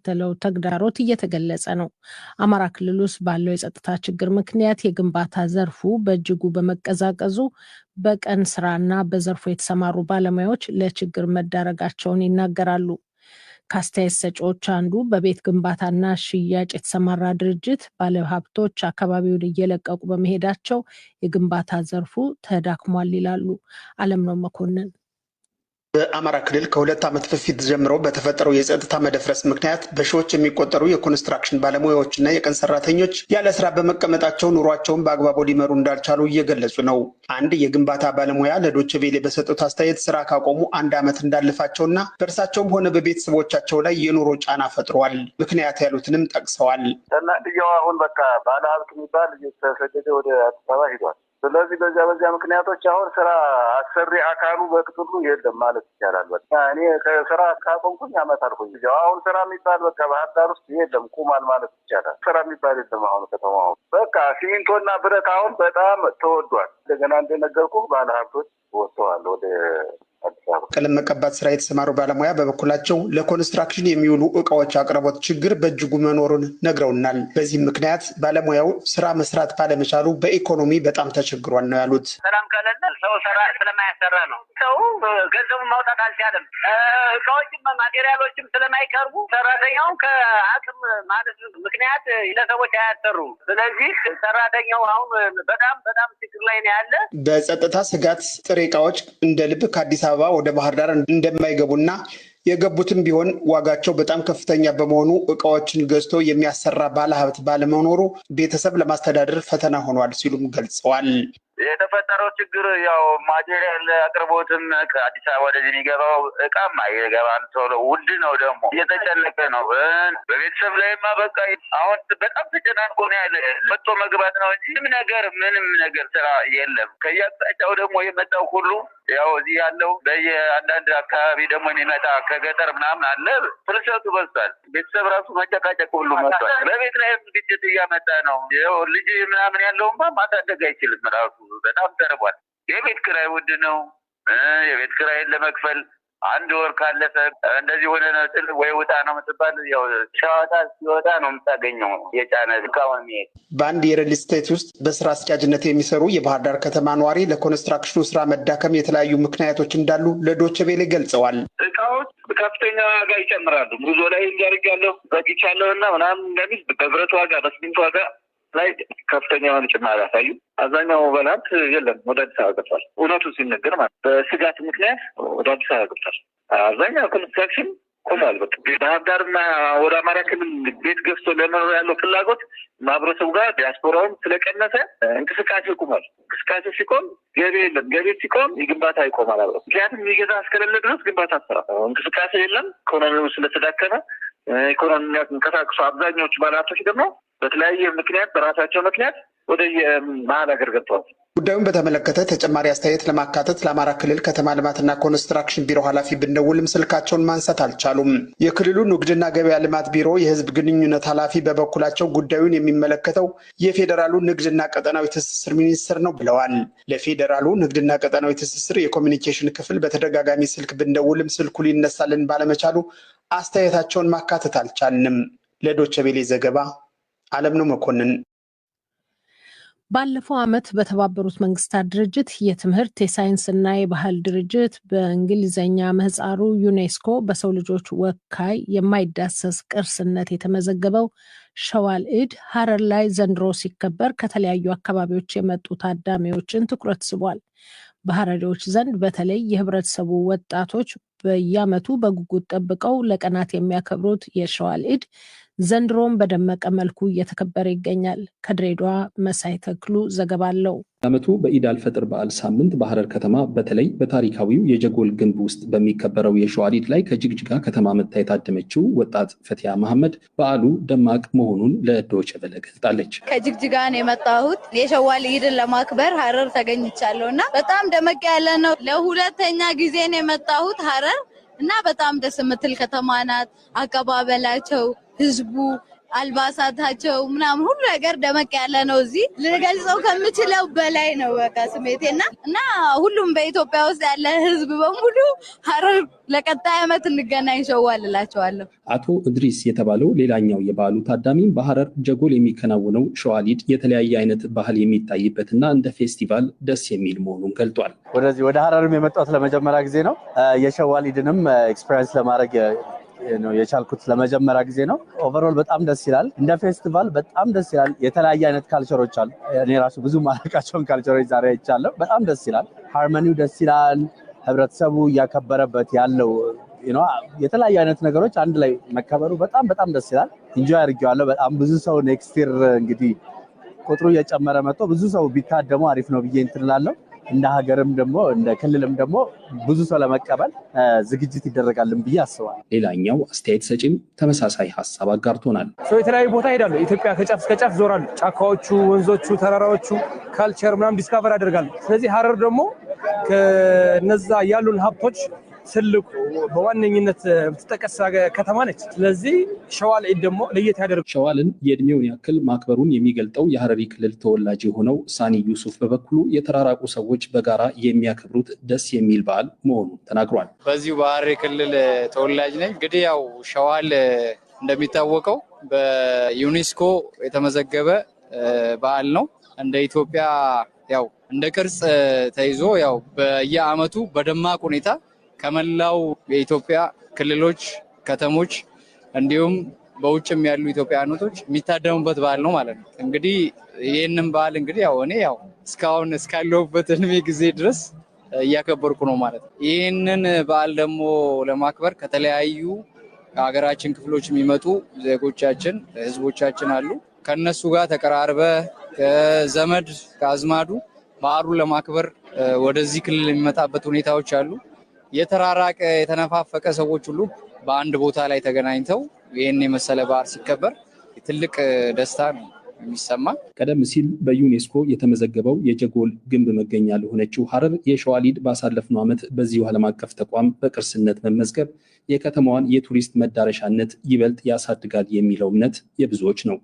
ያስከተለው ተግዳሮት እየተገለጸ ነው። አማራ ክልል ውስጥ ባለው የጸጥታ ችግር ምክንያት የግንባታ ዘርፉ በእጅጉ በመቀዛቀዙ በቀን ስራና በዘርፉ የተሰማሩ ባለሙያዎች ለችግር መዳረጋቸውን ይናገራሉ። ከአስተያየት ሰጪዎች አንዱ በቤት ግንባታና ሽያጭ የተሰማራ ድርጅት ባለሀብቶች አካባቢውን እየለቀቁ በመሄዳቸው የግንባታ ዘርፉ ተዳክሟል ይላሉ። አለምነው መኮንን በአማራ ክልል ከ2 ዓመት በፊት ጀምሮ በተፈጠረው የጸጥታ መደፍረስ ምክንያት በሺዎች የሚቆጠሩ የኮንስትራክሽን ባለሙያዎችና የቀን ሰራተኞች ያለ ስራ በመቀመጣቸው ኑሯቸውን በአግባቡ ሊመሩ እንዳልቻሉ እየገለጹ ነው። አንድ የግንባታ ባለሙያ ለዶይቼ ቬለ በሰጡት አስተያየት ስራ ካቆሙ 1 ዓመት እንዳለፋቸውና በእርሳቸውም ሆነ በቤተሰቦቻቸው ላይ የኑሮ ጫና ፈጥሯል። ምክንያት ያሉትንም ጠቅሰዋል። እናንተው አሁን በቃ ባለሀብት የሚባል እየተሰደደ ወደ አዲስ አበባ ሄዷል። ስለዚህ በዚያ ምክንያቶች አሁን ስራ አሰሪ አካሉ በቅጥሉ የለም ማለት ይቻላል። በቃ እኔ ከስራ ካቆምኩኝ ዓመት አልኩኝ። አሁን ስራ የሚባል በቃ ባህር ዳር ውስጥ የለም ቁሟል ማለት ይቻላል። ስራ የሚባል የለም አሁን ከተማው። በቃ ሲሚንቶና ብረት አሁን በጣም ተወዷል። እንደገና እንደነገርኩ ባለሀብቶች ወጥተዋል ወደ ቀለም መቀባት ስራ የተሰማሩ ባለሙያ በበኩላቸው ለኮንስትራክሽን የሚውሉ እቃዎች አቅርቦት ችግር በእጅጉ መኖሩን ነግረውናል። በዚህም ምክንያት ባለሙያው ስራ መስራት ባለመቻሉ በኢኮኖሚ በጣም ተቸግሯል ነው ያሉት። ሰላም ካለለ ሰው ስራ ስለማያሰራ ነው። ሰው ገንዘቡን ማውጣት አልቻለም። እቃዎችም ማቴሪያሎችም ስለማይቀርቡ ሰራተኛው ከአቅም ማለት ምክንያት ለሰዎች አያሰሩም። ስለዚህ ሰራተኛው አሁን በጣም ችግር ላይ ነው ያለ። በጸጥታ ስጋት ጥሬ እቃዎች እንደ ልብ ከአዲስ አበባ ወደ ባህር ዳር እንደማይገቡና የገቡትም ቢሆን ዋጋቸው በጣም ከፍተኛ በመሆኑ እቃዎችን ገዝቶ የሚያሰራ ባለሀብት ባለመኖሩ ቤተሰብ ለማስተዳደር ፈተና ሆኗል ሲሉም ገልጸዋል። የተፈጠረው ችግር ያው ማቴሪያል አቅርቦትም ከአዲስ አበባ ወደዚህ የሚገባው እቃም አይገባም። ቶሎ ውድ ነው፣ ደግሞ እየተጨነቀ ነው። በቤተሰብ ላይማ በቃ አሁን በጣም ተጨናንቆ ነው ያለ። መጥቶ መግባት ነው እንጂ ምንም ነገር ስራ የለም። ከየአቅጣጫው ደግሞ የመጣው ሁሉ ያው እዚህ ያለው በየአንዳንድ አካባቢ ደግሞ የሚመጣ ከገጠር ምናምን አለ። ፍልሰቱ በዝቷል። ቤተሰብ ራሱ መጨቃጨቅ ሁሉ መጥቷል። በቤት ላይም ግጭት እያመጣ ነው። ያው ልጅ ምናምን ያለውማ ማሳደግ አይችልም ራሱ በጣም ተርቧል። የቤት ኪራይ ውድ ነው። የቤት ኪራይን ለመክፈል 1 ወር ካለፈ እንደዚህ ሆነ ነው ጥል ወይ ውጣ ነው የምትባል። ያው ሲወጣ ነው የምታገኘው የጫነ ልካውን የሚሄድ። በአንድ የሪል ስቴት ውስጥ በስራ አስኪያጅነት የሚሰሩ የባህር ዳር ከተማ ነዋሪ ለኮንስትራክሽኑ ስራ መዳከም የተለያዩ ምክንያቶች እንዳሉ ለዶይቼ ቬለ ገልጸዋል። እቃዎች ከፍተኛ ዋጋ ይጨምራሉ። ጉዞ ላይ እንጃርጋለሁ በቂቻለሁ እና ምናምን እንደሚል በብረት ዋጋ በሲሚንቶ ዋጋ ላይ ከፍተኛ የሆነ ጭማሪ ያሳዩ። አብዛኛው ባለሀብት የለም ወደ አዲስ አበባ ገብቷል። እውነቱ ሲነገር ማለት በስጋት ምክንያት ወደ አዲስ አበባ ገብቷል። አብዛኛው ኮንስትራክሽን ቆሟል። በቃ ባህር ዳርና ወደ አማራ ክልል ቤት ገዝቶ ለመኖር ያለው ፍላጎት ማህበረሰቡ ጋር ዲያስፖራውም ስለቀነሰ እንቅስቃሴ ቆሟል። እንቅስቃሴ ሲቆም ገቢ የለም። ገቢ ሲቆም የግንባታ ይቆማል አብረው። ምክንያቱም የሚገዛ እስከሌለ ድረስ ግንባታ አሰራ እንቅስቃሴ የለም። ኢኮኖሚው ስለተዳከመ ኢኮኖሚ የሚንቀሳቀሱ አብዛኛዎቹ ባለሀብቶች ደግሞ በተለያየ ምክንያት በራሳቸው ምክንያት ወደ መሀል ሀገር ገብተዋል። ጉዳዩን በተመለከተ ተጨማሪ አስተያየት ለማካተት ለአማራ ክልል ከተማ ልማትና ኮንስትራክሽን ቢሮ ኃላፊ ብንደውልም ስልካቸውን ማንሳት አልቻሉም። የክልሉ ንግድና ገበያ ልማት ቢሮ የህዝብ ግንኙነት ኃላፊ በበኩላቸው ጉዳዩን የሚመለከተው የፌዴራሉ ንግድና ቀጠናዊ ትስስር ሚኒስቴር ነው ብለዋል። ለፌዴራሉ ንግድና ቀጠናዊ ትስስር የኮሚኒኬሽን ክፍል በተደጋጋሚ ስልክ ብንደውልም ስልኩ ሊነሳልን ባለመቻሉ አስተያየታቸውን ማካተት አልቻልንም። ለዶይቼ ቬለ ዘገባ አለምነው መኮንን። ባለፈው ዓመት በተባበሩት መንግስታት ድርጅት የትምህርት የሳይንስና የባህል ድርጅት በእንግሊዝኛ ምህጻሩ ዩኔስኮ በሰው ልጆች ወካይ የማይዳሰስ ቅርስነት የተመዘገበው ሸዋል ኢድ ሀረር ላይ ዘንድሮ ሲከበር ከተለያዩ አካባቢዎች የመጡ ታዳሚዎችን ትኩረት ስቧል። በሀረሪዎች ዘንድ በተለይ የህብረተሰቡ ወጣቶች በየዓመቱ በጉጉት ጠብቀው ለቀናት የሚያከብሩት የሸዋል ኢድ ዘንድሮም በደመቀ መልኩ እየተከበረ ይገኛል። ከድሬዳዋ መሳይ ተክሉ ዘገባ አለው። ዓመቱ በኢድ አልፈጥር በዓል ሳምንት በሐረር ከተማ በተለይ በታሪካዊው የጀጎል ግንብ ውስጥ በሚከበረው የሸዋል ኢድ ላይ ከጅግጅጋ ከተማ መጥታ የታደመችው ወጣት ፈቲያ መሐመድ በዓሉ ደማቅ መሆኑን ለዶይቼ ቬለ ገልጣለች። ከጅግጅጋ ነው የመጣሁት የሸዋል ኢድን ለማክበር ሐረር ተገኝቻለሁ እና በጣም ደመቅ ያለ ነው። ለሁለተኛ ጊዜ ነው የመጣሁት ሐረር እና በጣም ደስ የምትል ከተማ ናት። አቀባበላቸው ህዝቡ አልባሳታቸው ምናምን ሁሉ ነገር ደመቅ ያለ ነው። እዚህ ልገልጸው ከምችለው በላይ ነው በቃ ስሜቴና እና ሁሉም በኢትዮጵያ ውስጥ ያለ ህዝብ በሙሉ ሀረር ለቀጣይ ዓመት እንገናኝ ሸዋል እላቸዋለሁ። አቶ እድሪስ የተባለው ሌላኛው የበዓሉ ታዳሚ በሀረር ጀጎል የሚከናወነው ሸዋሊድ የተለያየ አይነት ባህል የሚታይበትና እንደ ፌስቲቫል ደስ የሚል መሆኑን ገልጧል። ወደ ሀረርም የመጣሁት ለመጀመሪያ ጊዜ ነው። የሸዋሊድንም ኤክስፔሪንስ ለማድረግ ነው የቻልኩት ለመጀመሪያ ጊዜ ነው። ኦቨርኦል በጣም ደስ ይላል። እንደ ፌስቲቫል በጣም ደስ ይላል። የተለያየ አይነት ካልቸሮች አሉ። እኔ ራሱ ብዙ ማለቃቸውን ካልቸሮች ዛሬ አይቻለሁ። በጣም ደስ ይላል። ሃርመኒው ደስ ይላል። ህብረተሰቡ እያከበረበት ያለው የተለያየ አይነት ነገሮች አንድ ላይ መከበሩ በጣም ደስ ይላል። ኢንጆይ አድርጌዋለሁ። በጣም ብዙ ሰው ኔክስት ይር እንግዲህ ቁጥሩ እየጨመረ መጥቶ ብዙ ሰው ቢታደሙ አሪፍ ነው ብዬ እንትን እላለሁ። እንደ ሀገርም ደግሞ እንደ ክልልም ደግሞ ብዙ ሰው ለመቀበል ዝግጅት ይደረጋልን ብዬ አስባለሁ። ሌላኛው አስተያየት ሰጪም ተመሳሳይ ሀሳብ አጋርቶናል። የተለያዩ ቦታ ሄዳሉ። ኢትዮጵያ ከጫፍ እስከ ጫፍ ዞራሉ። ጫካዎቹ፣ ወንዞቹ፣ ተራራዎቹ ካልቸር ምናምን ዲስካቨር ያደርጋሉ። ስለዚህ ሀረር ደግሞ ከነዛ ያሉን ሀብቶች ትልቁ በዋነኝነት የምትጠቀስ ከተማ ነች። ስለዚህ ሸዋል ዒድ ደግሞ ለየት ያደርጋል። ሸዋልን የእድሜውን ያክል ማክበሩን የሚገልጠው የሀረሪ ክልል ተወላጅ የሆነው ሳኒ ዩሱፍ በበኩሉ የተራራቁ ሰዎች በጋራ የሚያከብሩት ደስ የሚል በዓል መሆኑን ተናግሯል። በዚሁ በሀረሪ ክልል ተወላጅ ነኝ። እንግዲህ ያው ሸዋል እንደሚታወቀው በዩኔስኮ የተመዘገበ በዓል ነው። እንደ ኢትዮጵያ ያው እንደ ቅርጽ ተይዞ ያው በየዓመቱ በደማቅ ሁኔታ ከመላው የኢትዮጵያ ክልሎች፣ ከተሞች እንዲሁም በውጭም ያሉ ኢትዮጵያውያኖች የሚታደሙበት በዓል ነው ማለት ነው። እንግዲህ ይህንን በዓል እንግዲህ ያው እኔ ያው እስካሁን እስካለሁበት እድሜ ጊዜ ድረስ እያከበርኩ ነው ማለት ነው። ይህንን በዓል ደግሞ ለማክበር ከተለያዩ ሀገራችን ክፍሎች የሚመጡ ዜጎቻችን፣ ህዝቦቻችን አሉ። ከነሱ ጋር ተቀራርበ ከዘመድ ከአዝማዱ በዓሉን ለማክበር ወደዚህ ክልል የሚመጣበት ሁኔታዎች አሉ። የተራራቀ የተነፋፈቀ ሰዎች ሁሉ በአንድ ቦታ ላይ ተገናኝተው ይህን የመሰለ በዓል ሲከበር ትልቅ ደስታ ነው የሚሰማ። ቀደም ሲል በዩኔስኮ የተመዘገበው የጀጎል ግንብ መገኛ ለሆነችው ሀረር የሸዋሊድ ባሳለፍነው ዓመት በዚሁ ዓለም አቀፍ ተቋም በቅርስነት መመዝገብ የከተማዋን የቱሪስት መዳረሻነት ይበልጥ ያሳድጋል የሚለው እምነት የብዙዎች ነው።